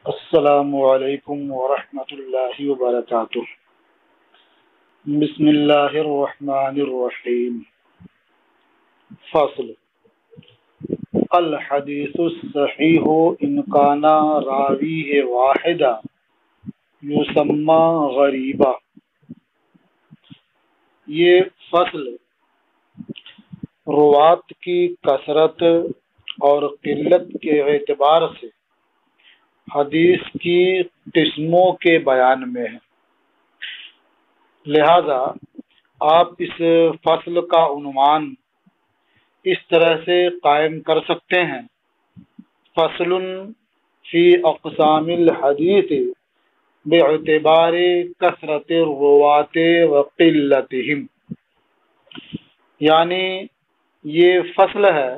السلام علیکم ورحمۃ اللہ وبرکاتہ۔ بسم اللہ الرحمن الرحیم۔ فصل الحدیث الصحیح ان کان راویہ واحدا یسمى غریبا۔ یہ فصل روات کی کثرت اور قلت کے اعتبار سے حدیث کی قسموں کے بیان میں ہے، لہذا آپ اس فصل کا عنوان اس طرح سے قائم کر سکتے ہیں: فصل فی اقسام الحدیث باعتبار کثرت الروات وقلتہم، یعنی یہ فصل ہے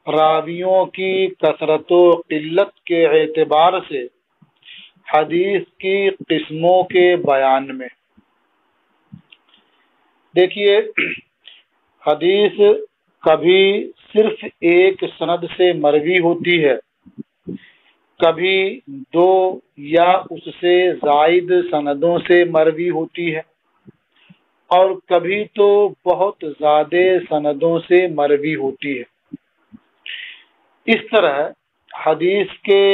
راویوں کی کثرت و قلت کے اعتبار سے حدیث کی قسموں کے بیان میں۔ دیکھیے، حدیث کبھی صرف ایک سند سے مروی ہوتی ہے، کبھی دو یا اس سے زائد سندوں سے مروی ہوتی ہے، اور کبھی تو بہت زیادہ سندوں سے مروی ہوتی ہے۔ اس طرح حدیث کے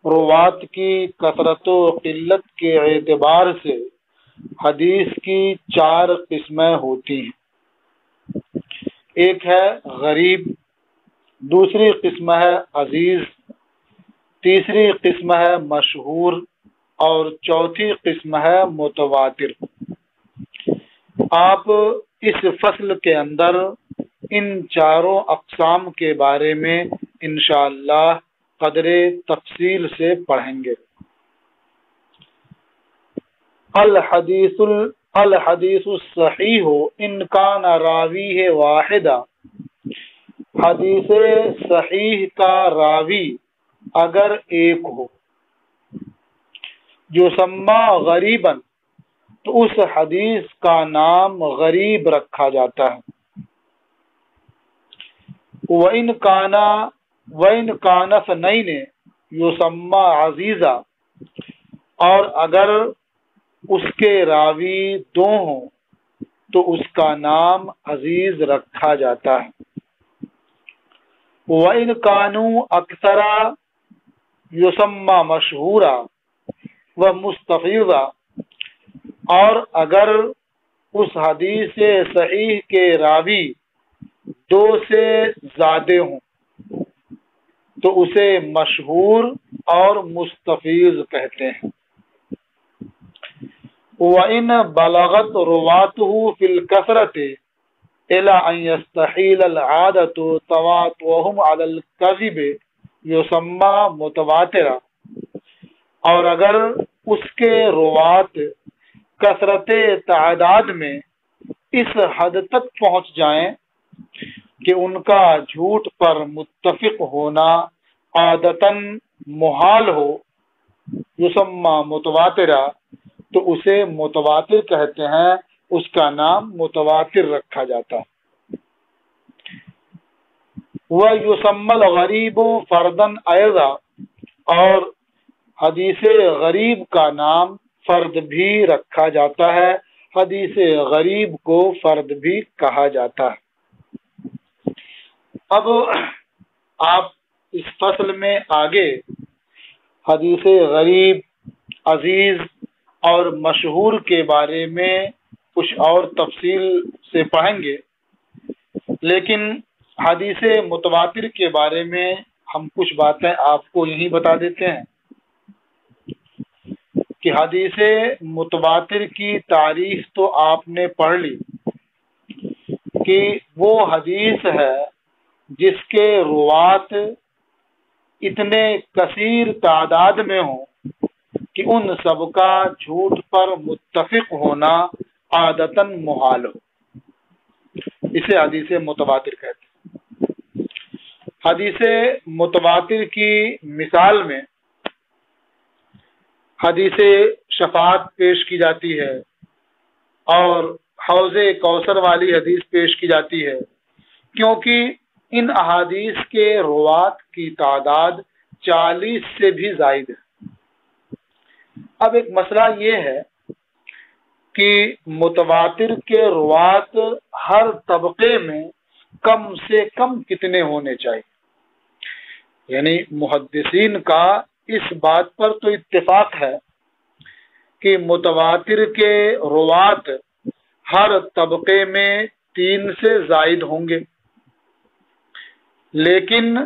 روات کی کثرت و قلت کے اعتبار سے حدیث کی چار قسمیں ہوتی ہیں۔ ایک ہے غریب، دوسری قسم ہے عزیز، تیسری قسم ہے مشہور، اور چوتھی قسم ہے متواتر۔ آپ اس فصل کے اندر ان چاروں اقسام کے بارے میں انشاءاللہ قدر تفصیل سے پڑھیں گے۔ الحدیث الصحیح ان کان راویہ واحدا، حدیث صحیح کا راوی اگر ایک ہو، جو سما غریباً، تو اس حدیث کا نام غریب رکھا جاتا ہے۔ وَإِنْ كَانَ اثْنَيْنِ يُسَمَّى عَزِيزًا، اور اگر اس کے راوی دو ہوں تو اس کا نام عزیز رکھا جاتا ہے۔ وَإِنْ كَانُوا أَكْثَرَ يُسَمَّى مَشْهُورًا وَمُسْتَفِيضًا، اور اگر اس حدیث صحیح کے راوی دو سے زیادہ ہوں تو اسے مشہور اور مستفیض کہتے ہیں۔ وَإِنْ بَلَغَتْ رُوَاتُهُ فِي الْكَثْرَةِ إِلَىٰ أَنْ يَسْتَحِيلَ الْعَادَةُ تَوَاطُؤُهُمْ عَلَى الْكَذِبِ يُسَمَّى مُتَوَاتِرًا، اور اگر اس کے روات کثرت تعداد میں اس حد تک پہنچ جائیں کہ ان کا جھوٹ پر متفق ہونا عادتاً محال ہو، یسمى متواترا، تو اسے متواتر کہتے ہیں، اس کا نام متواتر رکھا جاتا ہے۔ وَيُسَمَّى الْغَرِيبُ فَرْدًا أَيْضًا، اور حدیث غریب کا نام فرد بھی رکھا جاتا ہے، حدیث غریب کو فرد بھی کہا جاتا ہے۔ اب آپ اس فصل میں آگے حدیث غریب، عزیز اور مشہور کے بارے میں کچھ اور تفصیل سے پڑھیں گے، لیکن حدیث متواتر کے بارے میں ہم کچھ باتیں آپ کو یہی بتا دیتے ہیں کہ حدیث متواتر کی تعریف تو آپ نے پڑھ لی کہ وہ حدیث ہے جس کے روات اتنے کثیر تعداد میں ہوں کہ ان سب کا جھوٹ پر متفق ہونا عادتاً محال ہو، اسے حدیث متواتر کہتے ہیں۔ حدیث متواتر کی مثال میں حدیث شفاعت پیش کی جاتی ہے اور حوض کوثر والی حدیث پیش کی جاتی ہے، کیونکہ ان احادیث کے روات کی تعداد 40 سے بھی زائد ہے۔ اب ایک مسئلہ یہ ہے کہ متواتر کے روات ہر طبقے میں کم سے کم کتنے ہونے چاہیے؟ یعنی محدثین کا اس بات پر تو اتفاق ہے کہ متواتر کے روات ہر طبقے میں 3 سے زائد ہوں گے، لیکن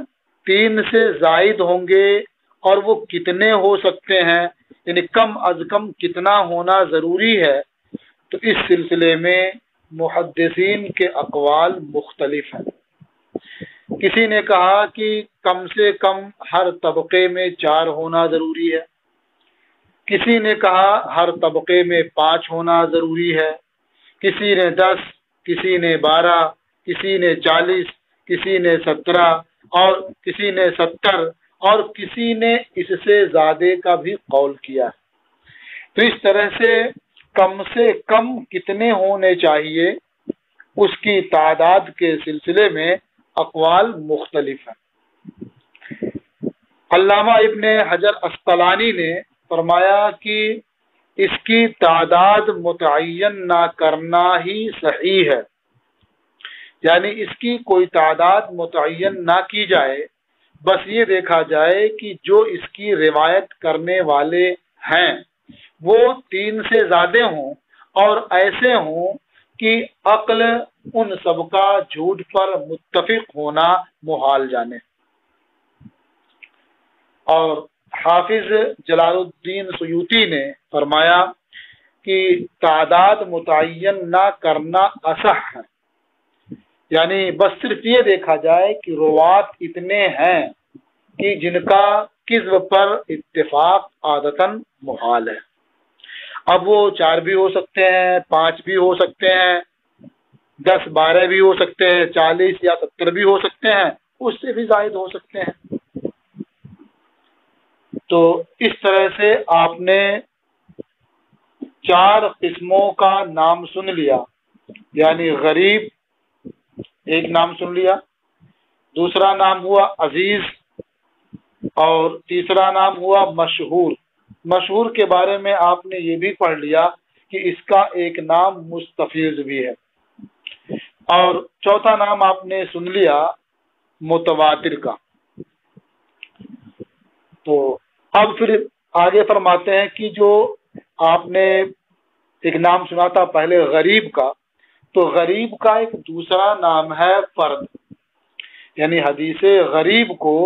3 سے زائد ہوں گے اور وہ کتنے ہو سکتے ہیں، یعنی کم از کم کتنا ہونا ضروری ہے، تو اس سلسلے میں محدثین کے اقوال مختلف ہیں۔ کسی نے کہا کہ کم سے کم ہر طبقے میں 4 ہونا ضروری ہے، کسی نے کہا ہر طبقے میں 5 ہونا ضروری ہے، کسی نے 10، کسی نے 12، کسی نے 40، کسی نے 17 اور کسی نے 70 اور کسی نے اس سے زیادہ کا بھی قول کیا۔ تو اس طرح سے کم کتنے ہونے چاہیے اس کی تعداد کے سلسلے میں اقوال مختلف ہیں۔ علامہ ابن حجر اسقلانی نے فرمایا کہ اس کی تعداد متعین نہ کرنا ہی صحیح ہے، یعنی اس کی کوئی تعداد متعین نہ کی جائے، بس یہ دیکھا جائے کہ جو اس کی روایت کرنے والے ہیں وہ 3 سے زیادہ ہوں اور ایسے ہوں کہ عقل ان سب کا جھوٹ پر متفق ہونا محال جانے۔ اور حافظ جلال الدین سیوطی نے فرمایا کہ تعداد متعین نہ کرنا اصح ہے، یعنی بس صرف یہ دیکھا جائے کہ روات اتنے ہیں کہ جن کا کذب پر اتفاق عادتاً محال ہے۔ اب وہ 4 بھی ہو سکتے ہیں، 5 بھی ہو سکتے ہیں، 10 12 بھی ہو سکتے ہیں، 40 یا 70 بھی ہو سکتے ہیں، اس سے بھی زائد ہو سکتے ہیں۔ تو اس طرح سے آپ نے 4 قسموں کا نام سن لیا، یعنی غریب ایک نام سن لیا، دوسرا نام ہوا عزیز، اور تیسرا نام ہوا مشہور۔ مشہور کے بارے میں آپ نے یہ بھی پڑھ لیا کہ اس کا ایک نام مستفیض بھی ہے، اور چوتھا نام آپ نے سن لیا متواتر کا۔ تو اب پھر آگے فرماتے ہیں کہ جو آپ نے ایک نام سنا تھا پہلے غریب کا، تو غریب کا ایک دوسرا نام ہے فرد، یعنی حدیث غریب کو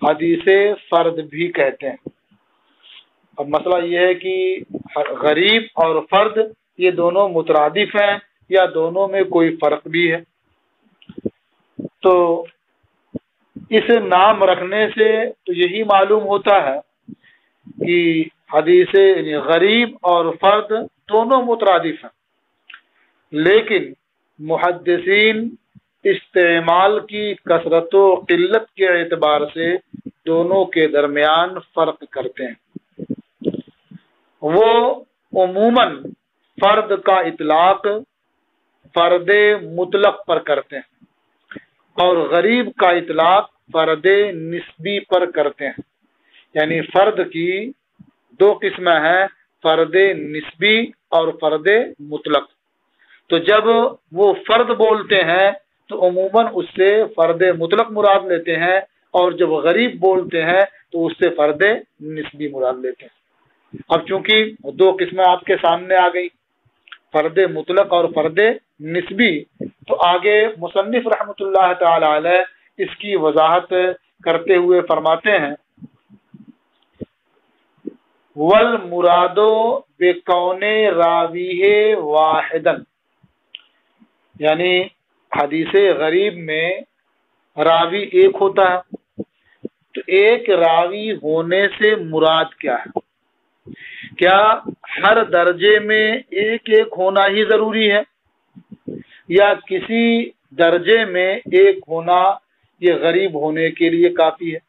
حدیث فرد بھی کہتے ہیں۔ اب مسئلہ یہ ہے کہ غریب اور فرد یہ دونوں مترادف ہیں یا دونوں میں کوئی فرق بھی ہے؟ تو اس نام رکھنے سے تو یہی معلوم ہوتا ہے کہ حدیث یعنی غریب اور فرد دونوں مترادف ہیں، لیکن محدثین استعمال کی کثرت و قلت کے اعتبار سے دونوں کے درمیان فرق کرتے ہیں۔ وہ عموماً فرد کا اطلاق فرد مطلق پر کرتے ہیں اور غریب کا اطلاق فرد نسبی پر کرتے ہیں، یعنی فرد کی 2 قسمیں ہیں، فرد نسبی اور فرد مطلق۔ تو جب وہ فرد بولتے ہیں تو عموماً اس سے فرد مطلق مراد لیتے ہیں، اور جب غریب بولتے ہیں تو اس سے فرد نسبی مراد لیتے ہیں۔ اب چونکہ 2 قسمیں آپ کے سامنے آ گئی، فرد مطلق اور فرد نسبی، تو آگے مصنف رحمۃ اللہ تعالی علیہ اس کی وضاحت کرتے ہوئے فرماتے ہیں والمراد بکون راویہ واحدا، یعنی حدیث غریب میں راوی ایک ہوتا ہے، تو ایک راوی ہونے سے مراد کیا ہے؟ کیا ہر درجے میں ایک ہونا ہی ضروری ہے یا کسی درجے میں ایک ہونا یہ غریب ہونے کے لیے کافی ہے؟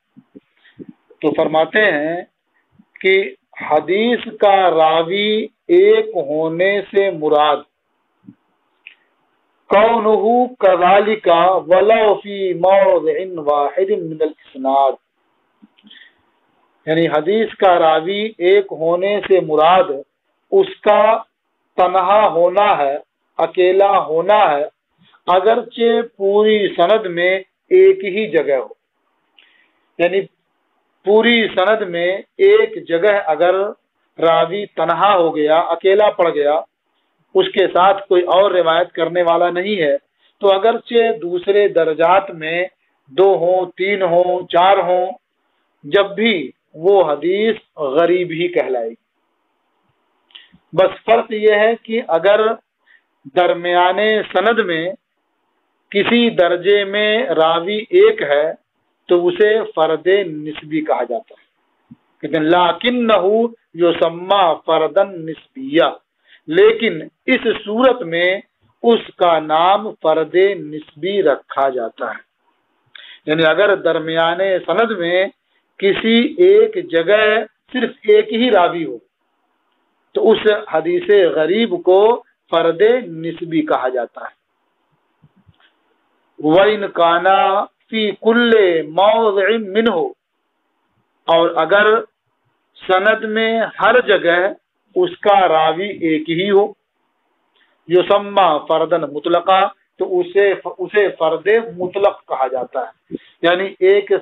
تو فرماتے ہیں کہ حدیث کا راوی ایک ہونے سے مراد کونہ کذالک ولو فی موضع واحد من الاسناد، یعنی حدیث کا راوی ایک ہونے سے مراد اس کا تنہا ہونا ہے، اکیلا ہونا ہے، اگرچہ پوری سند میں ایک ہی جگہ ہو۔ یعنی پوری سند میں ایک جگہ اگر راوی تنہا ہو گیا، اکیلا پڑ گیا، اس کے ساتھ کوئی اور روایت کرنے والا نہیں ہے، تو اگرچہ دوسرے درجات میں 2 ہوں، 3 ہوں، 4 ہوں، جب بھی وہ حدیث غریب ہی کہلائے گی۔ بس فرق یہ ہے کہ اگر درمیانے سند میں کسی درجے میں راوی ایک ہے تو اسے فرد نسبی کہا جاتا ہے، لیکنہ یسمى فردا نسبیہ، لیکن اس صورت میں اس کا نام فرد نسبی رکھا جاتا ہے۔ یعنی اگر درمیانے سند میں کسی ایک جگہ صرف ایک ہی راوی ہو تو اس حدیث غریب کو فرد نسبی کہا جاتا ہے۔ وَإِنْ كَانَ فِي كُلِّ مَوْضِعٍ مِّنْهُ، اور اگر سند میں ہر جگہ اس کا راوی ایک ہی ہو، یسمى فردن مطلقا، تو اسے فرد مطلق کہا جاتا ہے۔ یعنی ایک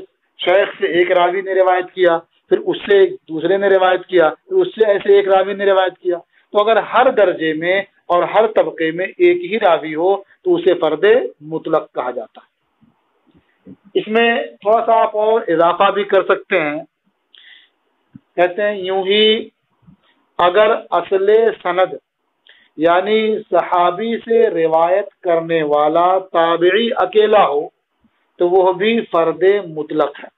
شیخ سے ایک راوی نے روایت کیا، پھر اس سے دوسرے نے روایت کیا، پھر اس سے ایسے ایک راوی نے روایت کیا، تو اگر ہر درجے میں اور ہر طبقے میں ایک ہی راوی ہو تو اسے فرد مطلق کہا جاتا ہے۔ اس میں تھوڑا سا آپ اور اضافہ بھی کر سکتے ہیں، کہتے ہیں یوں ہی اگر اصل سند یعنی صحابی سے روایت کرنے والا تابعی اکیلا ہو تو وہ بھی فرد مطلق ہے۔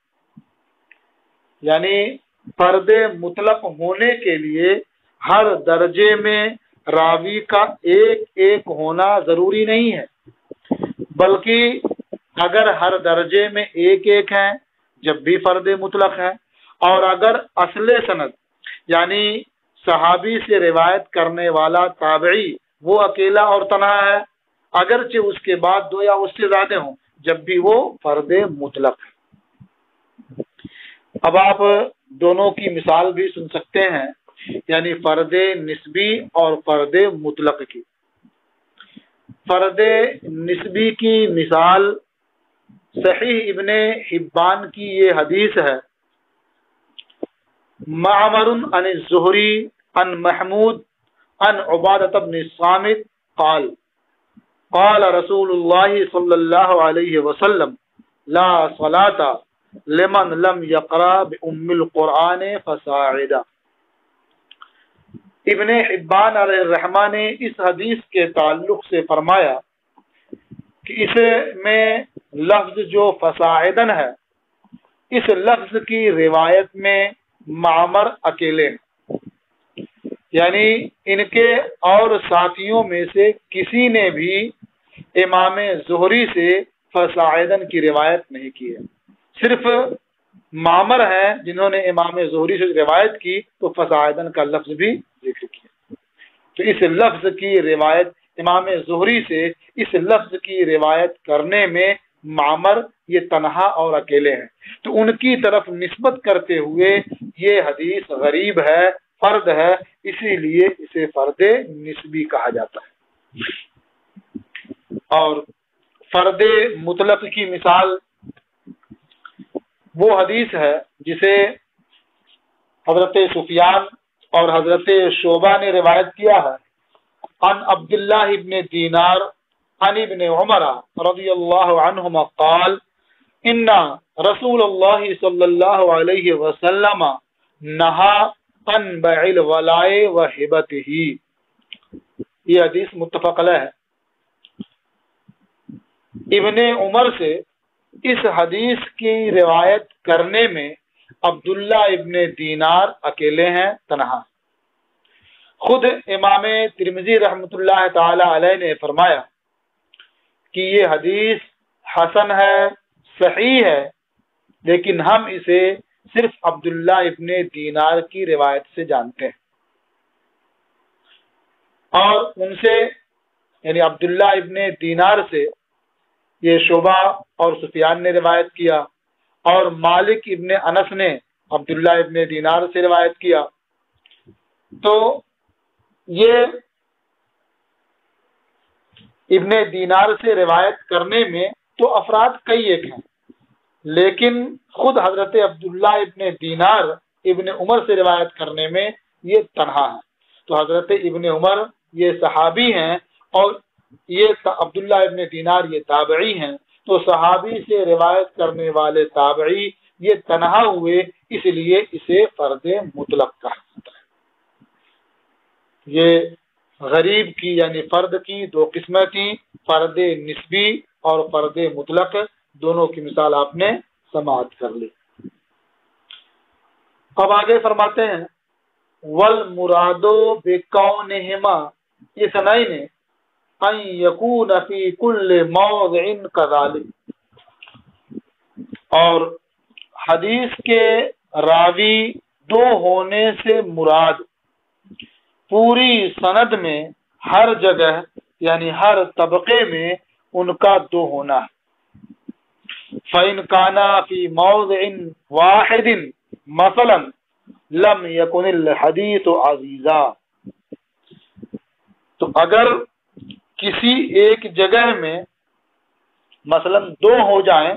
یعنی فرد مطلق ہونے کے لیے ہر درجے میں راوی کا ایک ایک ہونا ضروری نہیں ہے، بلکہ اگر ہر درجے میں ایک ایک ہیں جب بھی فرد مطلق ہے، اور اگر اصل سند یعنی صحابی سے روایت کرنے والا تابعی وہ اکیلا اور تنہا ہے، اگرچہ اس کے بعد 2 یا اس سے زیادہ ہوں، جب بھی وہ فرد مطلق ہے۔ اب آپ دونوں کی مثال بھی سن سکتے ہیں، یعنی فرد نسبی اور فرد مطلق کی۔ فرد نسبی کی مثال صحیح ابن حبان کی یہ حدیث ہے، معمر عن الزہری عن محمود عن عبادۃ بن الصامت قال قال رسول اللہ صلی اللہ علیہ وسلم لا صلاۃ لمن لم یقرأ بأم القرآن فصاعدا۔ ابن حبان علیہ الرحمہ نے اس حدیث کے تعلق سے فرمایا کہ اس میں لفظ جو فصاعدن ہے، اس لفظ کی روایت میں معمر اکیلے ہیں، یعنی ان کے اور ساتھیوں میں سے کسی نے بھی امام زہری سے فصاعدن کی روایت نہیں کی ہے، صرف معمر ہیں جنہوں نے امام زہری سے روایت کی تو فصاعدن کا لفظ بھی ذکر کیا۔ تو اس لفظ کی روایت امام زہری سے اس لفظ کی روایت کرنے میں معمر یہ تنہا اور اکیلے ہیں، تو ان کی طرف نسبت کرتے ہوئے یہ حدیث غریب ہے، فرد ہے، اسی لیے اسے فرد نسبی کہا جاتا ہے۔ اور فرد مطلق کی مثال وہ حدیث ہے جسے حضرت سفیان اور حضرت شعبہ نے روایت کیا ہے، عن عبداللہ ابن دینار عن ابن عمر رضی اللہ عنہما قال ان رسول اللہ صلی اللہ علیہ وسلم نہا عن بیع الولاء وہبتہ۔ یہ حدیث متفق علیہ ہے۔ ابن عمر سے اس حدیث کی روایت کرنے میں عبداللہ ابن دینار اکیلے ہیں، تنہا۔ خود امام ترمذی رحمۃ اللہ تعالی علیہ نے فرمایا کہ یہ حدیث حسن ہے، صحیح ہے، لیکن ہم اسے صرف عبداللہ ابن دینار کی روایت سے جانتے ہیں، اور ان سے یعنی عبداللہ ابن دینار سے یہ شعبہ اور سفیان نے روایت کیا، اور مالک ابن انس نے عبداللہ ابن دینار سے روایت کیا. تو یہ ابن دینار سے روایت کرنے میں تو افراد کئی ایک ہیں، لیکن خود حضرت عبداللہ ابن دینار ابن عمر سے روایت کرنے میں یہ تنہا ہے. تو حضرت ابن عمر یہ صحابی ہیں اور یہ عبداللہ ابن دینار یہ تابعی ہیں. تو صحابی سے روایت کرنے والے تابعی یہ تنہا ہوئے، اس لیے اسے فرد مطلق کہا جاتا ہے. یہ غریب کی یعنی فرد کی دو قسمیں تھیں، فرد نسبی اور فرد مطلق. دونوں کی مثال آپ نے سماعت کر لی. اب آگے فرماتے ہیں والمراد بکونہما اثنین ان یکون فی کل موضع کذالک. اور حدیث کے راوی دو ہونے سے مراد پوری سند میں ہر جگہ یعنی ہر طبقے میں ان کا دو ہونا ہے. فَإِنْ كَانَ فِي مَوْضِعٍ وَاحِدٍ مَثَلًا لَمْ يَكُنِ الْحَدِيثُ عَزِيزًا. تو اگر کسی ایک جگہ میں مثلا دو ہو جائیں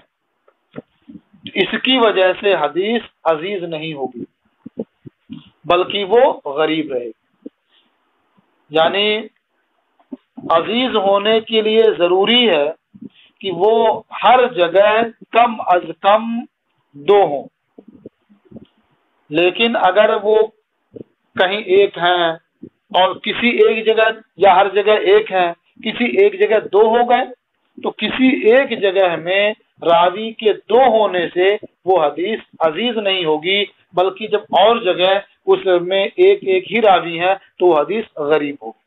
اس کی وجہ سے حدیث عزیز نہیں ہوگی بلکہ وہ غریب رہے. یعنی عزیز ہونے کے لیے ضروری ہے کہ وہ ہر جگہ کم از کم دو ہوں، لیکن اگر وہ کہیں ایک ہیں اور کسی ایک جگہ یا ہر جگہ ایک ہیں، کسی ایک جگہ دو ہو گئے تو کسی ایک جگہ میں راوی کے دو ہونے سے وہ حدیث عزیز نہیں ہوگی بلکہ جب اور جگہ اس میں ایک ایک ہی راوی ہیں تو وہ حدیث غریب ہوگی.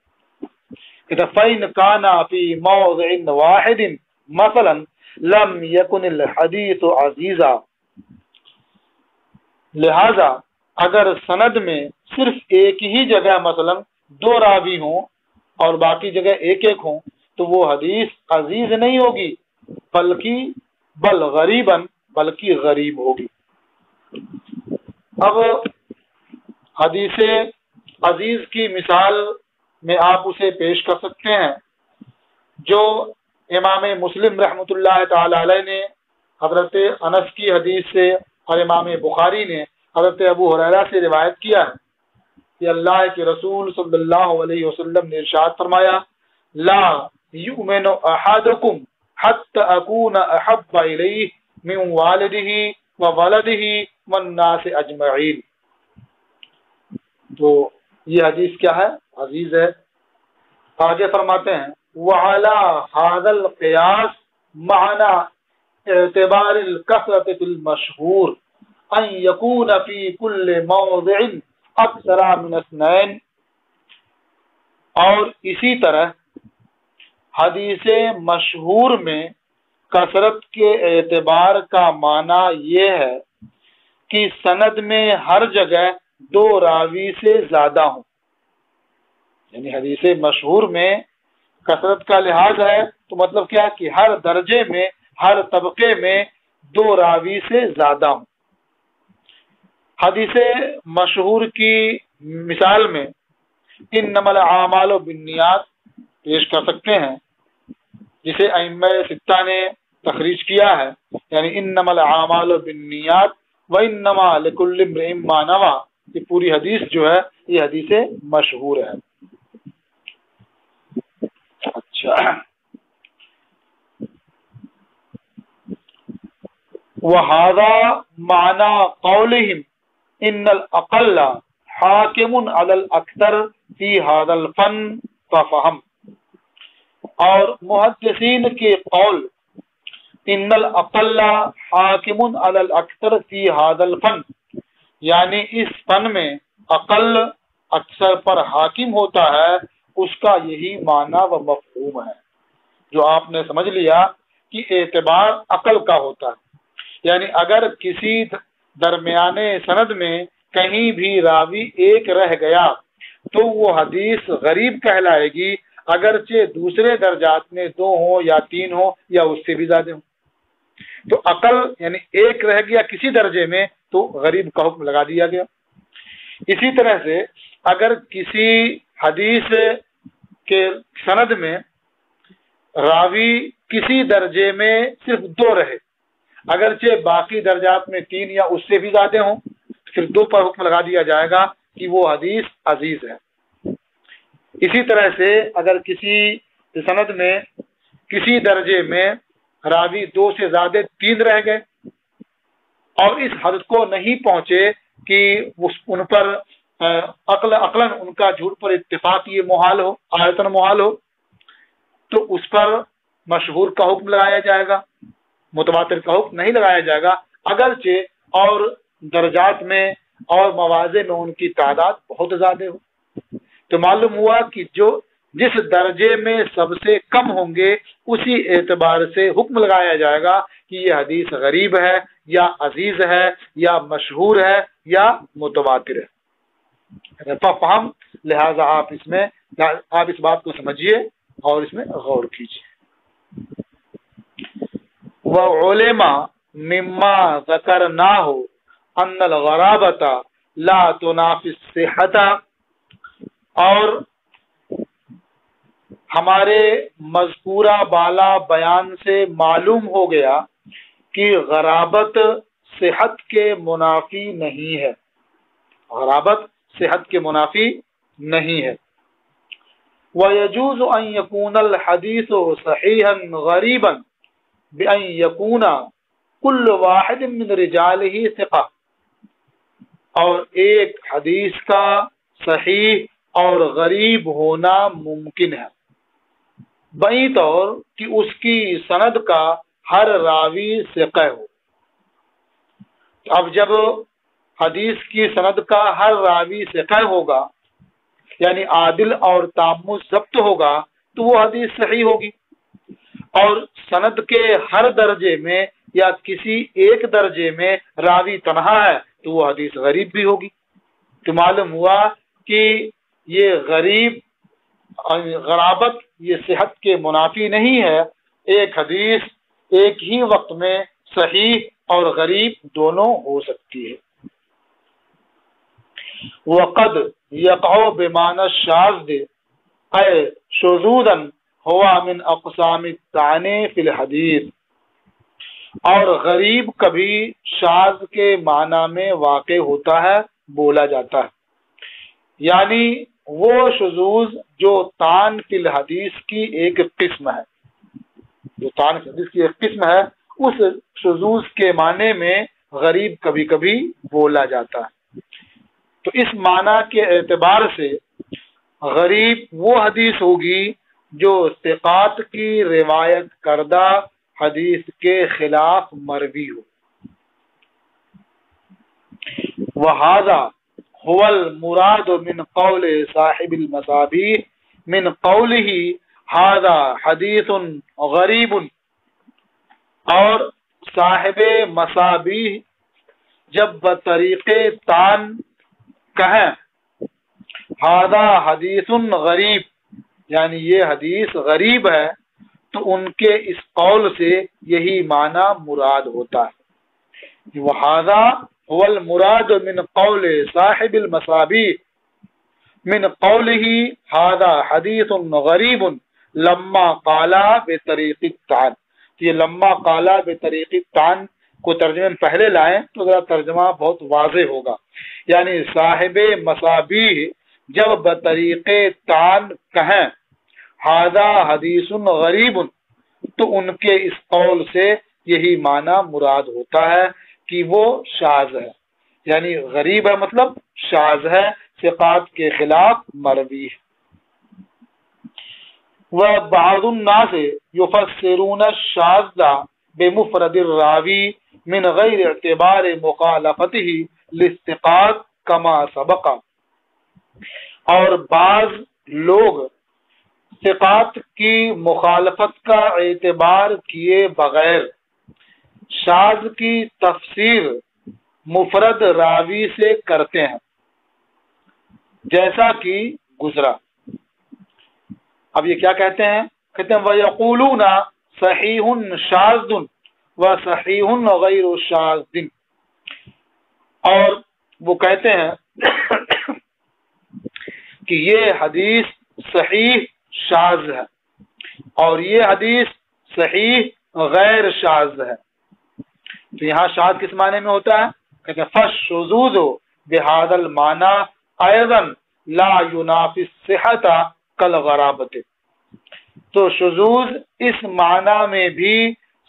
فَإِنْ كَانَ فِي مَوْضِعٍ وَاحِدٍ مَثَلًا لَمْ يَكُنِ الْحَدِيثُ عَزِيزًا. لہذا اگر سند میں صرف ایک ہی جگہ مثلا دو راوی ہوں اور باقی جگہ ایک ایک ہوں تو وہ حدیث عزیز نہیں ہوگی بل غریباً بلکہ غریب ہوگی. اب حدیث عزیز کی مثال میں آپ اسے پیش کر سکتے ہیں جو امام مسلم رحمۃ اللہ تعالی علیہ نے حضرت انس کی حدیث سے اور امام بخاری نے حضرت ابو ہریرہ سے روایت کیا ہے کہ اللہ کے رسول صلی اللہ علیہ وسلم نے ارشاد فرمایا لا یؤمن احدکم حتی اکون احب الیہ من والدہ وولدہ والناس اجمعین. تو یہ حدیث کیا ہے؟ عزیز ہے. آگے فرماتے ہیں وعلى هذا القياس معنى اعتبار الكثرة في المشهور ان يكون في كل موضع اکثر من اثنین. اور اسی طرح حدیث مشہور میں کثرت کے اعتبار کا معنی یہ ہے کہ سند میں ہر جگہ دو راوی سے زیادہ ہوں. یعنی حدیث مشہور میں کثرت کا لحاظ ہے تو مطلب کیا کہ ہر درجے میں ہر طبقے میں دو راوی سے زیادہ ہوں. حدیث مشہور کی مثال میں انما الاعمال بالنیات پیش کر سکتے ہیں جسے ائمہ ستہ نے تخریج کیا ہے. یعنی انما الاعمال بالنیات وانما لکل امرئ ما نوى. یہ پوری حدیث جو ہے یہ حدیث مشہور ہے. اچھا وهذا معنى قولهم ان الاقل حاکم علی الاکثر فی هذا الفن ففهم. اور محدثین کے قول ان الاقل حاکم علی الاکثر فی هذا الفن یعنی اس فن میں اقل اکثر پر حاکم ہوتا ہے اس کا یہی معنی و مفہوم ہے جو آپ نے سمجھ لیا کہ اعتبار عقل کا ہوتا ہے. یعنی اگر کسی درمیانے سند میں کہیں بھی راوی ایک رہ گیا تو وہ حدیث غریب کہلائے گی اگرچہ دوسرے درجات میں دو ہوں یا تین ہوں یا اس سے بھی زیادہ ہوں. تو عقل یعنی ایک رہ گیا کسی درجے میں تو غریب کا حکم لگا دیا گیا۔ اسی طرح سے اگر کسی حدیث کے سند میں راوی کسی درجے میں صرف 2 رہے، اگرچہ باقی درجات میں 3 یا اس سے بھی زیادہ ہوں، پھر 2 پر حکم لگا دیا جائے گا کہ وہ حدیث عزیز ہے۔ اسی طرح سے اگر کسی سند میں کسی درجے میں راوی 2 سے زیادہ 3 رہ گئے اور اس حد کو نہیں پہنچے کہ ان پر عقلاً ان کا جھوٹ پر اتفاق یہ محال ہو، آیتاً محال ہو، تو اس پر مشہور کا حکم لگایا جائے گا، متواتر کا حکم نہیں لگایا جائے گا، اگرچہ اور درجات میں اور مواضع میں ان کی تعداد بہت زیادہ ہو۔ تو معلوم ہوا کہ جس درجے میں سب سے کم ہوں گے اسی اعتبار سے حکم لگایا جائے گا کہ یہ حدیث غریب ہے یا عزیز ہے یا مشہور ہے یا متواتر ہے۔ فہم، لہذا آپ اس بات کو سمجھیے اور اس میں غور کیجیے۔ وَعُلِمَ مِمَّا ذَكَرْنَاهُ أَنَّ الْغَرَابَةَ لَا تُنَافِي الصِّحَّةَ، اور ہمارے مذکورہ بالا بیان سے معلوم ہو گیا کہ غرابت صحت کے منافی نہیں ہے، غرابت صحت کے منافی نہیں ہے۔ وَيَجُوزُ أَن يَكُونَ الْحَدِيثُ صَحِيحًا غَرِيبًا بِأَن يَكُونَ كُلُّ وَاحِدٍ مِّن رِجَالِهِ ثِقَةٌ، اور ایک حدیث کا صحیح اور غریب ہونا ممکن ہے بئی طور کہ اس کی سند کا ہر راوی ثقہ ہو۔ اب جب حدیث کی سند کا ہر راوی ثقہ ہوگا، یعنی عادل اور تام ضبط ہوگا، تو وہ حدیث صحیح ہوگی، اور سند کے ہر درجے میں یا کسی ایک درجے میں راوی تنہا ہے تو وہ حدیث غریب بھی ہوگی۔ تو معلوم ہوا کہ یہ غرابت یہ صحت کے منافی نہیں ہے، ایک حدیث ایک ہی وقت میں صحیح اور غریب دونوں ہو سکتی ہے۔ وقد يقع بمعنى الشاذ اي شذوذا هو من اقسام الطعن في الحديث، اور غریب کبھی شاذ کے معنی میں واقع ہوتا ہے، بولا جاتا ہے، یعنی وہ شذوذ جو طعن فی الحدیث کی ایک قسم ہے، جو طعن فی الحدیث کی ایک قسم ہے، اس شذوذ کے معنی میں غریب کبھی کبھی بولا جاتا ہے۔ تو اس معنی کے اعتبار سے غریب وہ حدیث ہوگی جو ثقات کی روایت کردہ حدیث کے خلاف مروی ہو۔ وَهَذَا هُوَ الْمُرَادُ مِنْ قَوْلِ صاحب المصابیح من قوله هذا حدیث غریب، اور صاحب مصابیح جب بطریق طعن کہیں ہذا حدیث غریب، یعنی یہ حدیث غریب ہے، تو ان کے اس قول سے یہی معنی مراد ہوتا ہے۔ وَهَذَا هُوَ الْمُرَادُ مِنْ قَوْلِ صاحب المصابیح من قوله هذا حدیث غریب لما قال بطریق الطعن۔ یہ لما قال بطریق الطعن کو ترجمے میں پہلے لائیں تو ذرا ترجمہ بہت واضح ہوگا، یعنی صاحب مصابیح جب بطریق طعن کہیں ھذا حدیث غریب، تو ان کے اس قول سے یہی معنی مراد ہوتا ہے کہ وہ شاذ ہے، یعنی غریب ہے مطلب شاذ ہے، ثقات کے خلاف مروی ہے۔ وَبَعْضُ النَّاسِ يُفَسِّرُونَ الشَّاذَّ بِمُفْرَدِ الرَّاوِي من غیر اعتبار مخالفته للثقات کما سبق، اور بعض لوگ ثقات کی مخالفت کا اعتبار کیے بغیر شاذ کی تفسیر مفرد راوی سے کرتے ہیں، جیسا کہ گزرا۔ اب یہ کیا کہتے ہیں؟ کہتے ہیں وَيَقُولُونَ صَحِيحٌ شَاذٌ وَصَحِيحٌ غَيْرُ شَاذٍ، اور وہ کہتے ہیں کہ یہ حدیث صحیح شاذ ہے اور یہ حدیث صحیح غیر شاذ ہے. تو یہاں شاذ کس معنی میں ہوتا ہے؟ کہتے ہیں فالشذوذ بهذا المعنى ايضا لا ينافي الصحة كالغرابة. تو شذوذ اس معنی میں بھی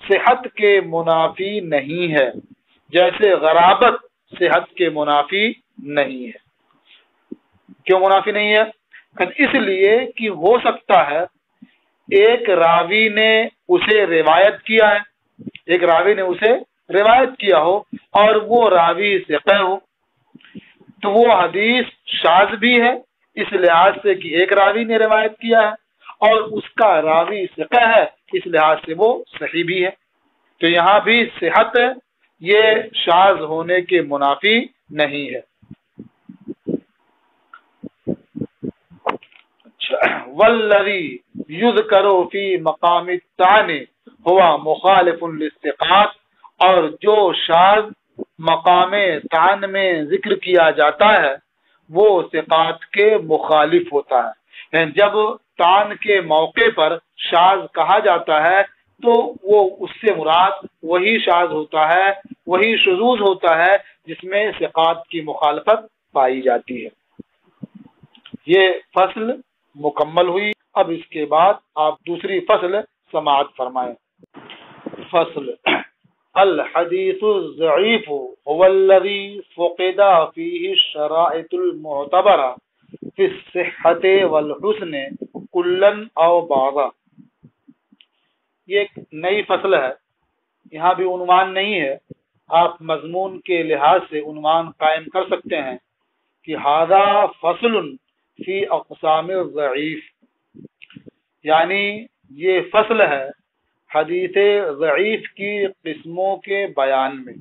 صحت کے منافی نہیں ہے جیسے غرابت صحت کے منافی نہیں ہے. کیوں منافی نہیں ہے؟ اس لیے کہ ہو سکتا ہے ایک راوی نے اسے روایت کیا ہے، ایک راوی نے اسے روایت کیا ہو اور وہ راوی ثقہ ہو، تو وہ حدیث شاذ بھی ہے اس لحاظ سے کہ ایک راوی نے روایت کیا ہے اور اس کا راوی ثقہ ہے اس لحاظ سے وہ صحیح بھی ہے. تو یہاں بھی صحت یہ شاذ ہونے کے منافی نہیں ہے. والذی یذکر فی مقام الطعن ہوا مخالف للثقات، اور جو شاذ مقام طعن میں ذکر کیا جاتا ہے وہ ثقات کے مخالف ہوتا ہے. یعنی جب طعن کے موقع پر شاذ کہا جاتا ہے تو وہ اس سے مراد وہی شاذ ہوتا ہے، وہی شذوذ ہوتا ہے جس میں ثقات کی مخالفت پائی جاتی ہے. یہ فصل مکمل ہوئی. اب اس کے بعد آپ دوسری فصل سماعت فرمائیں. فصل الحدیث الضعیف هو الذي فقد فيه الشرائط المعتبرة في الصحة والحسن كلا او بعضا. یہ ایک نئی فصل ہے، یہاں بھی عنوان نہیں ہے، آپ مضمون کے لحاظ سے عنوان قائم کر سکتے ہیں کہ ھذا فصل فی اقسام الضعیف، یعنی یہ فصل ہے حدیث ضعیف کی قسموں کے بیان میں.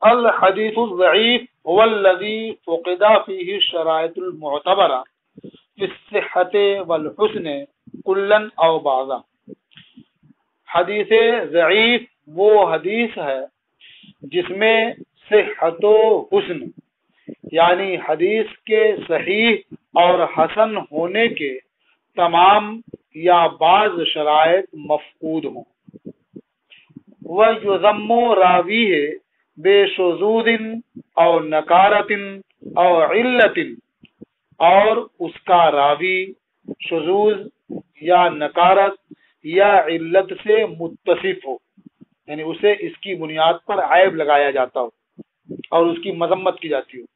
الحدیث الضعیف هو الذي فقد فيه الشرائط المعتبرة في الصحة والحسن كلا او بعضا. حدیث ضعیف وہ حدیث ہے جس میں صحت و حسن یعنی حدیث کے صحیح اور حسن ہونے کے تمام یا بعض شرائط مفقود ہوں. وَيُذَمُّ رَاوِيهِ بِشُذُوذٍ أَوْ نَكَارَةٍ أَوْ عِلَّةٍ، اور اس کا راوی شذوذ یا نکارت یا علت سے متصف ہو، یعنی اسے اس کی بنیاد پر عیب لگایا جاتا ہو اور اس کی مذمت کی جاتی ہو.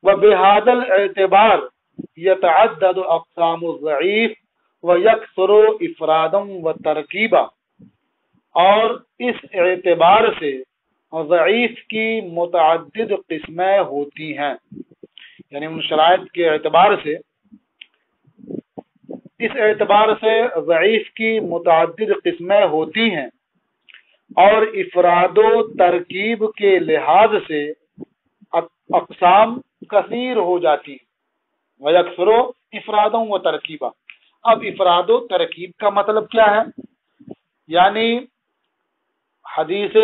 وبهذا الاعتبار يتعدد اقسام الضعيف ويكثر افرادا وترکیبا، اور اس اعتبار سے ضعیف کی متعدد قسمیں ہوتی ہیں، یعنی ان شرائط کے اعتبار سے، اس اعتبار سے ضعیف کی متعدد قسمیں ہوتی ہیں اور افراد و ترکیب کے لحاظ سے اقسام کثیر ہو جاتی ہیں. وَيَكْثُرُ افراد و ترکیبا. اب افراد و ترکیب کا مطلب کیا ہے؟ یعنی حدیث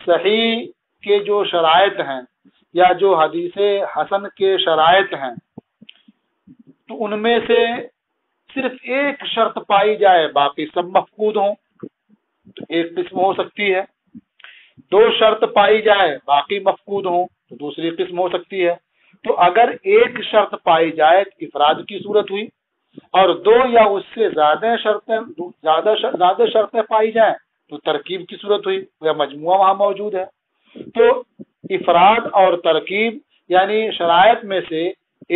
صحیح کے جو شرائط ہیں یا جو حدیث حسن کے شرائط ہیں تو ان میں سے صرف ایک شرط پائی جائے باقی سب مفقود ہوں تو ایک قسم ہو سکتی ہے. دو شرط پائی جائے باقی مفقود ہوں تو دوسری قسم ہو سکتی ہے. تو اگر ایک شرط پائی جائے تو افراد کی صورت ہوئی، اور دو یا اس سے زیادہ شرطیں پائی جائیں تو ترکیب کی صورت ہوئی یا مجموعہ وہاں موجود ہے. تو افراد اور ترکیب یعنی شرائط میں سے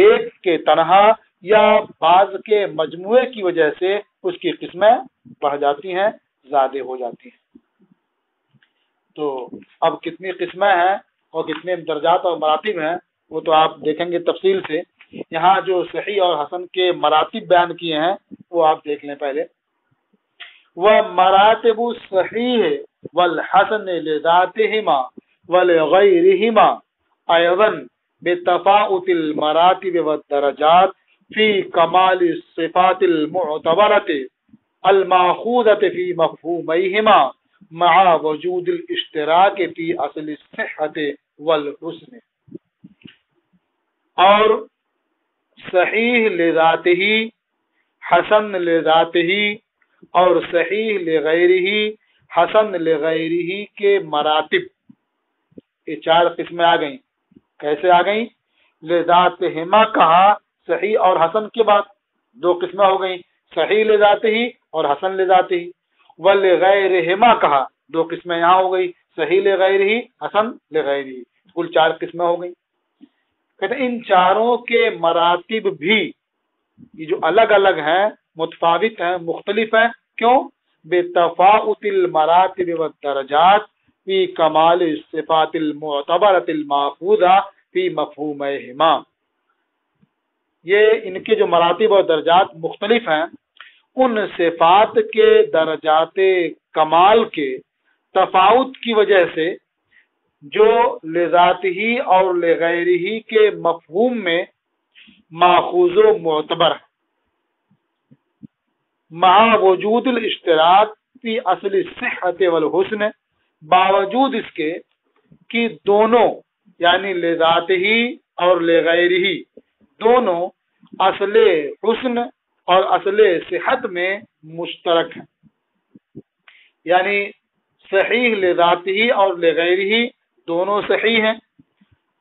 ایک کے تنہا یا بعض کے مجموعے کی وجہ سے اس کی قسمیں بڑھ جاتی ہیں، زیادہ ہو جاتی ہیں. تو اب کتنی قسمیں ہیں اور کتنے درجات اور مراتب ہیں وہ تو آپ دیکھیں گے تفصیل سے. یہاں جو صحیح اور حسن کے مراتب بیان کیے ہیں وہ آپ دیکھ لیں پہلے. ومراتب الصحیح والحسن لذاتهما ولغیرهما ايضا بتفاوت المراتب والدرجات في كمال الصفات المعتبرة الماخوذة في مفهوميهما مع وجود الاشتراک فی اصل الصحت والحسن، اور صحیح لذات ہی، حسن لذات ہی، اور صحیح لغیر ہی، حسن لغیر ہی کے مراتب، یہ چار قسمیں آ گئیں۔ کیسے آ گئیں؟ لذات ہما کہا صحیح اور حسن کے بعد دو قسمیں ہو گئیں، صحیح لذات ہی اور حسن لذات ہی۔ ولغیر ہما کہا دو قسمیں یہاں ہو گئی، صحیح لغیر ہی، حسن لغیر ہی، کل چار قسمیں ہو گئیں۔ کہتے ہیں ان چاروں کے مراتب بھی یہ جو الگ الگ ہیں، متفاوت ہیں، مختلف ہیں، کیوں؟ بتفاوت المراتب والدرجات فی کمال الصفات المعتبرۃ الماخوذہ فی مفہومہما، یہ ان کے جو مراتب اور درجات مختلف ہیں، ان صفات کے درجات کمال کے تفاوت کی وجہ سے جو لذات ہی اور لغیر ہی کے مفہوم میں ماخوذ و معتبر ہے، مع وجود الاشتراک فی اصل الصحت والحسن، باوجود اس کے کہ دونوں یعنی لذات ہی اور لغیر ہی دونوں اصل حسن اور اصل صحت میں مشترک ہیں، یعنی صحیح لذات ہی اور لغیر ہی دونوں صحیح ہیں،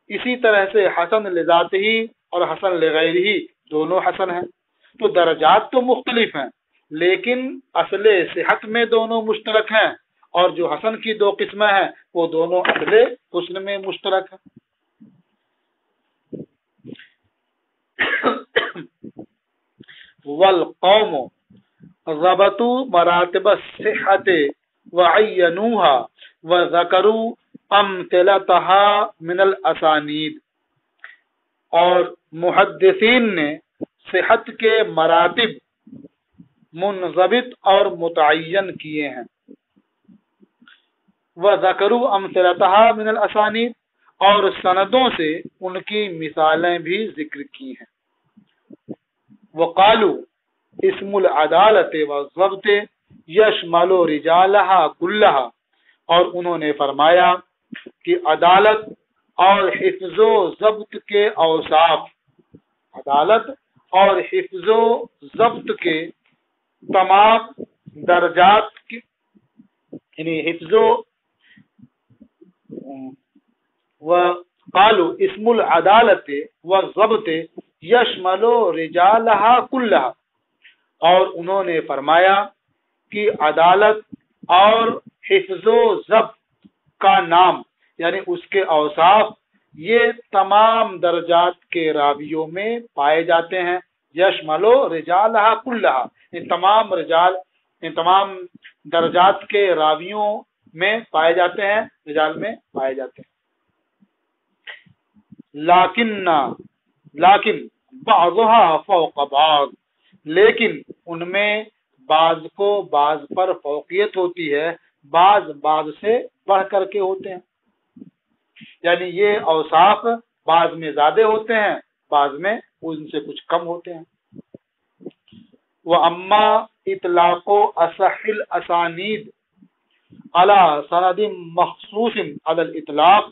اسی طرح سے حسن لذات ہی اور حسن لغیر ہی دونوں حسن ہیں۔ تو درجات تو مختلف ہیں لیکن اصل صحت میں دونوں مشترک ہیں، اور جو حسن کی دو قسمیں ہیں وہ دونوں اصل حسن میں مشترک ہیں۔ والقوم ضبطوا مراتب الصحت وعینوها وذکروا امثلتها من الاسانید، اور محدثین نے صحت کے مراتب منضبط اور متعین کیے ہیں، وذکروا امثلتها من الاسانید، اور سندوں سے ان کی مثالیں بھی ذکر کی ہیں۔ وقالوا اسم العدالت والضبط یشمل رجالها كلها، اور انہوں نے فرمایا کہ عدالت اور حفظ و ضبط کے اوصاف، عدالت اور حفظ و ضبط کے تمام درجات کی، یعنی حفظ وقالوا اسم العدالت والضبط یشمل رجالها كلها، اور انہوں نے فرمایا کہ عدالت اور حفظ و ضبط کا نام یعنی اس کے اوصاف یہ تمام درجات کے راویوں میں پائے جاتے ہیں۔ یشمل رجالها كلها، یہ تمام رجال، یہ تمام درجات کے راویوں میں پائے جاتے ہیں، رجال میں پائے جاتے ہیں۔ لیکن بعضها فوق بعض، لیکن ان میں بعض کو بعض پر فوقیت ہوتی ہے، بعض بعض سے بڑھ کر کے ہوتے ہیں، یعنی یہ اوصاف بعض میں زیادہ ہوتے ہیں، بعض میں ان سے کچھ کم ہوتے ہیں۔ وَأَمَّا إِطْلَاقُ أَصَحِّ الْأَسَانِيدِ عَلَى سَنَدٍ مَخْصُوصٍ عَلَى الْإِطْلَاقِ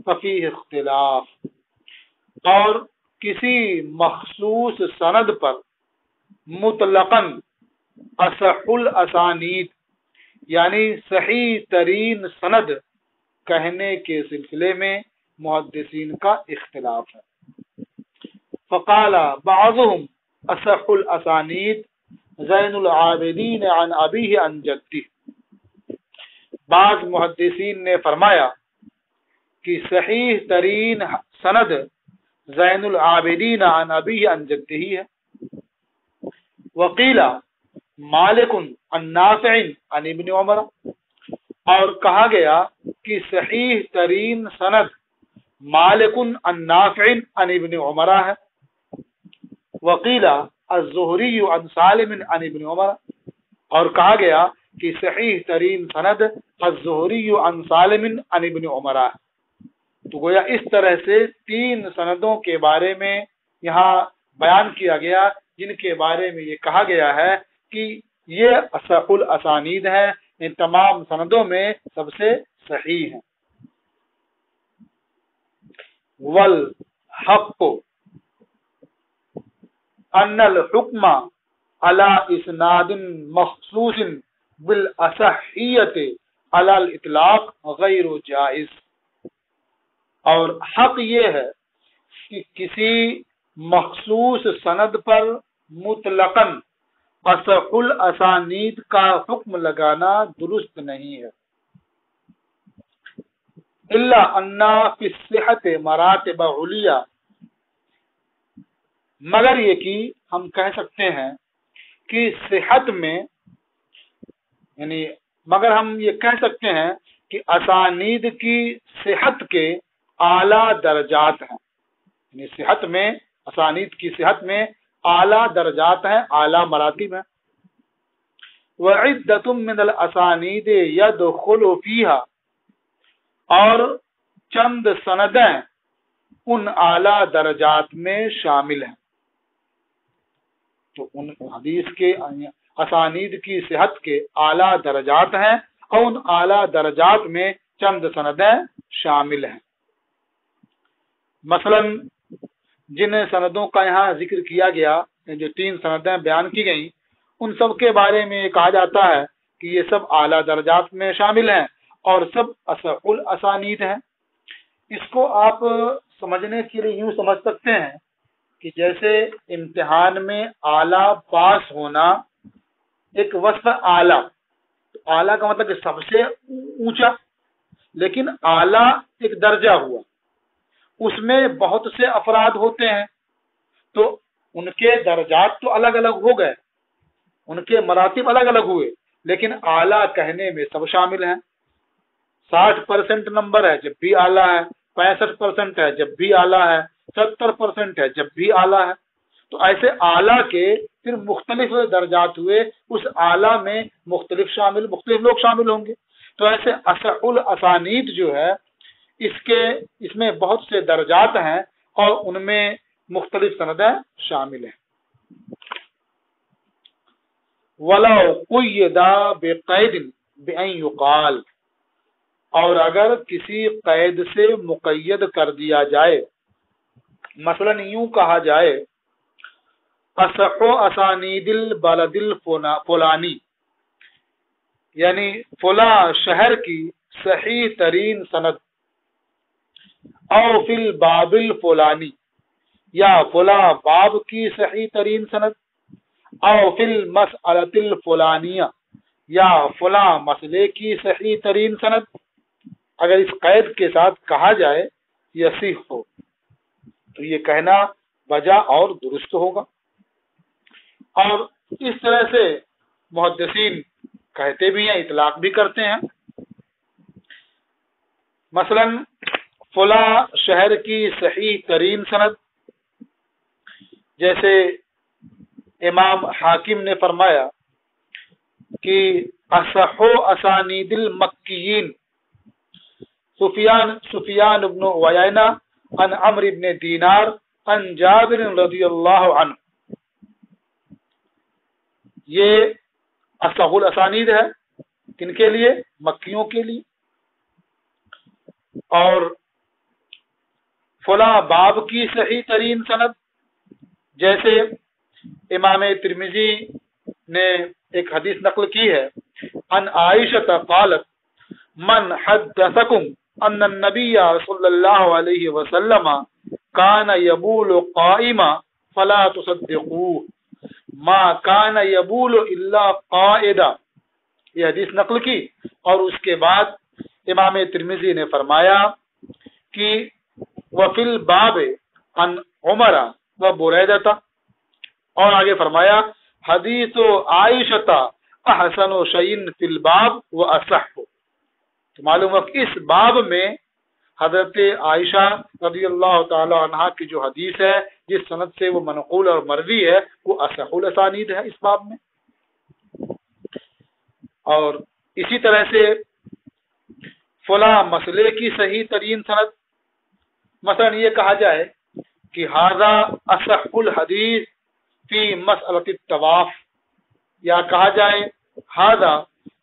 فَفِيهِ اخْتِلَافٌ، اور کسی مخصوص سند پر مطلقاً اصح الاسانید یعنی صحیح ترین سند کہنے کے سلسلے میں محدثین کا اختلاف ہے۔ فقال بعضهم اصح الاسانید زین العابدین عن ابیہ عن جدہ، بعض محدثین نے فرمایا کہ صحیح ترین سند زین العابدین عن ابیہ عن جدہ ہے۔ وقیل مالک عن نافع عن ابن عمر، اور کہا گیا کہ صحیح ترین سند مالک عن نافع عن ابن عمر ہے۔ وقیل الزہری عن سالم عن ابن عمر، اور کہا گیا کہ صحیح ترین سند الزہری عن سالم عن ابن عمر ہے۔ تو گویا اس طرح سے تین سندوں کے بارے میں یہاں بیان کیا گیا، جن کے بارے میں یہ کہا گیا ہے کہ یہ اصح الاسانید ہیں، ان تمام سندوں میں سب سے صحیح ہیں. والحق ان الحکم على اسناد مخصوص بالاصحیت على الاطلاق غیر جائز. اور حق یہ ہے کہ کسی مخصوص سند پر مطلقاً اصح الاسانید کا حکم لگانا درست نہیں ہے. الا ان فی الصحت مراتب علیہ، مگر یہ کہ ہم کہہ سکتے ہیں کہ صحت میں، یعنی مگر ہم یہ کہہ سکتے ہیں کہ اسانید کی صحت کے اعلیٰ درجات ہیں. یعنی صحت میں، اسانید کی صحت میں اعلیٰ درجات ہیں، اعلیٰ مراتب ہیں. وعدۃ من الاسانید يدخل فيها، اور چند سندیں ان اعلیٰ درجات میں شامل ہیں. تو ان حدیث کے اسانید کی صحت کے اعلیٰ درجات ہیں اور ان اعلیٰ درجات میں چند سندیں شامل ہیں. مثلا جن سندوں کا یہاں ذکر کیا گیا، جو 3 سندیں بیان کی گئیں، ان سب کے بارے میں کہا جاتا ہے کہ یہ سب اعلیٰ درجات میں شامل ہیں اور سب اصح الاسانید ہیں. اس کو آپ سمجھنے کے لیے یوں سمجھ سکتے ہیں کہ جیسے امتحان میں اعلیٰ پاس ہونا ایک وصف اعلیٰ، اعلیٰ کا مطلب کہ سب سے اونچا، لیکن اعلیٰ ایک درجہ ہوا، اس میں بہت سے افراد ہوتے ہیں تو ان کے درجات تو الگ الگ ہو گئے، ان کے مراتب الگ الگ ہوئے، لیکن اعلیٰ کہنے میں سب شامل ہیں. 60% نمبر ہے جب بھی اعلیٰ ہے، 65% ہے جب بھی اعلیٰ ہے، 70% ہے جب بھی اعلیٰ ہے. تو ایسے اعلیٰ کے پھر مختلف درجات ہوئے، اس اعلیٰ میں مختلف لوگ شامل ہوں گے. تو ایسے اصح الاسانید جو ہے اس میں بہت سے درجات ہیں اور ان میں مختلف سندیں شامل ہیں. وَلَوْ قُيِّدَ بِقَيْدٍ بِأَنْ يُقَالَ، اور اگر کسی قید سے مقید کر دیا جائے، مثلا یوں کہا جائے اصح اسانید البلد الفلانی، یعنی فلاں شہر کی صحیح ترین سند، او فی الباب الفلانی، یا فلاں باب کی صحیح ترین سند، او فی المسألۃ الفلانیہ، یا فلاں مسئلے کی صحیح ترین سند. اگر اس قید کے ساتھ کہا جائے یصح ہو تو یہ کہنا بجا اور درست ہوگا. اور اس طرح سے محدثین کہتے بھی ہیں، اطلاق بھی کرتے ہیں. مثلا فلاں شہر کی صحیح ترین سند، جیسے امام حاکم نے فرمایا کہ اصح اسانید المکیین سفیان بن عیینہ عن عمرو بن دینار عن جابر رضی اللہ عنہ. یہ اصح الاسانید ہے کن کے لیے؟ مکیوں کے لیے. اور فلاں باب کی صحیح ترین سند، جیسے امام ترمذی نے ایک حدیث نقل کی ہے، عن عائشہ قالت من حدثکم ان النبی صلی اللہ علیہ وسلم کان یبول قائما فلا تصدقوه ما کان یبول الا قائدا. یہ حدیث نقل کی اور اس کے بعد امام ترمذی نے فرمایا کہ وفی الباب عن عمر و بریدہ، اور آگے فرمایا حدیث عائشہ احسن شیء فی الباب و اصح. تو معلوم ہے کہ اس باب میں حضرت عائشہ رضی اللہ تعالی عنہا کی جو حدیث ہے، جس سند سے وہ منقول اور مروی ہے، وہ اصح الاسانید ہے اس باب میں. اور اسی طرح سے فلاں مسئلے کی صحیح ترین سند، مثلا یہ کہا جائے کہ ھذا اصح الحدیث فی مسئلۃ الطواف، یا کہا جائے ھذا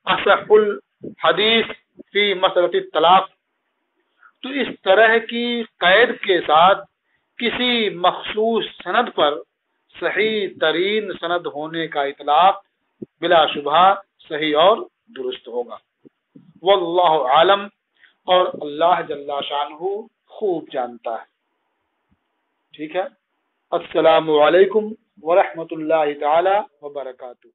اصح الحدیث فی مسئلۃ الطلاق، تو اس طرح کی قید کے ساتھ کسی مخصوص سند پر صحیح ترین سند ہونے کا اطلاق بلا شبہ صحیح اور درست ہوگا۔ واللہ عالم، اور اللہ جل شانہ خوب جانتا ہے۔ ٹھیک ہے، السلام علیکم ورحمۃ اللہ تعالی وبرکاتہ۔